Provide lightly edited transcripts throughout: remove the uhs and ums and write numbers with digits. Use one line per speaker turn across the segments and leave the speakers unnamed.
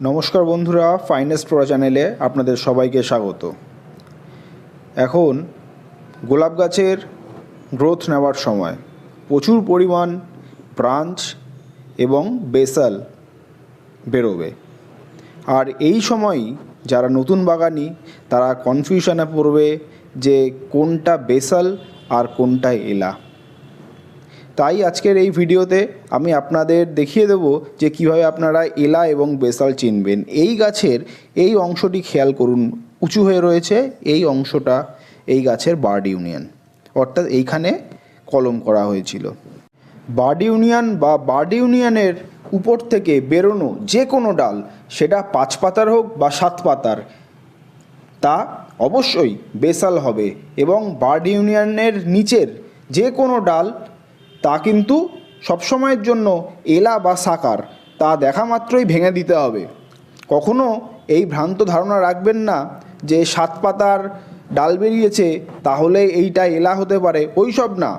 নমস্কার বন্ধুরা, finest pro চ্যানেলে আপনাদের সবাইকে স্বাগত। এখন গোলাপ গাছের গ্রোথ নেওয়ার সময় প্রচুর পরিমাণ ব্রাঞ্চ এবং বেসাল বেরোবে। আর এই সময়ই যারা নতুন বাগানি তারা কনফিউশনে পড়বে যে কোনটা বেসাল আর কোনটা এলা। তাই আজকের এই ভিডিওতে আমি আপনাদের দেখিয়ে দেব যে কিভাবে আপনারা এলা এবং বেসাল চিনবেন। এই গাছের এই অংশটি খেয়াল করুন, উঁচু হয়ে রয়েছে এই অংশটা এই গাছের বার্ড ইউনিয়ন, অর্থাৎ এইখানে কলম করা হয়েছিল। বার্ড ইউনিয়ন বা বার্ড ইউনিয়নের উপর থেকে বেরোনো যে কোনো ডাল, সেটা 5 পাতার হোক বা 7 পাতার, তা অবশ্যই বেসাল হবে। এবং বার্ড ইউনিয়নের নিচের যে কোনো ডাল তা কিন্তু সবসময়ের জন্য এলা বা সাকার, তা দেখা মাত্রই ভেঙে দিতে হবে। কখনো এই ভ্রান্ত ধারণা রাখবেন না যে 7 পাতার ডাল বেরিয়েছে তাহলে এইটা এলা হতে পারে, ওই সব না।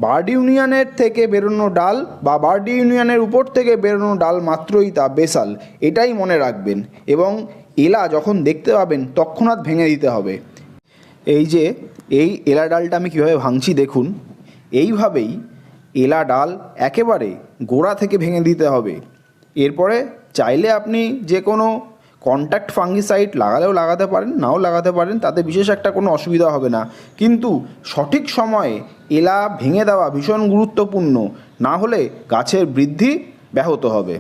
বার্ড ইউনিয়নের থেকে বেরোনো ডাল বা বার্ড ইউনিয়নের উপর থেকে বেরোনো ডাল মাত্রই তা বেসাল, এটাই মনে রাখবেন। এবং এলা যখন দেখতে পাবেন তৎক্ষণাৎ ভেঙে দিতে হবে। এই যে এই এলা ডালটা আমি কীভাবে ভাঙছি দেখুন। এইভাবেই এলা ডাল একেবারে গোড়া থেকে ভেঙে দিতে হবে। এরপরে চাইলে আপনি যে কোনো কন্ট্যাক্ট ফাঙ্গিসাইড লাগালেও লাগাতে পারেন, নাও লাগাতে পারেন, তাতে বিশেষ একটা কোনো অসুবিধা হবে না। কিন্তু সঠিক সময়ে এলা ভেঙে দেওয়া ভীষণ গুরুত্বপূর্ণ, না হলে গাছের বৃদ্ধি ব্যাহত হবে।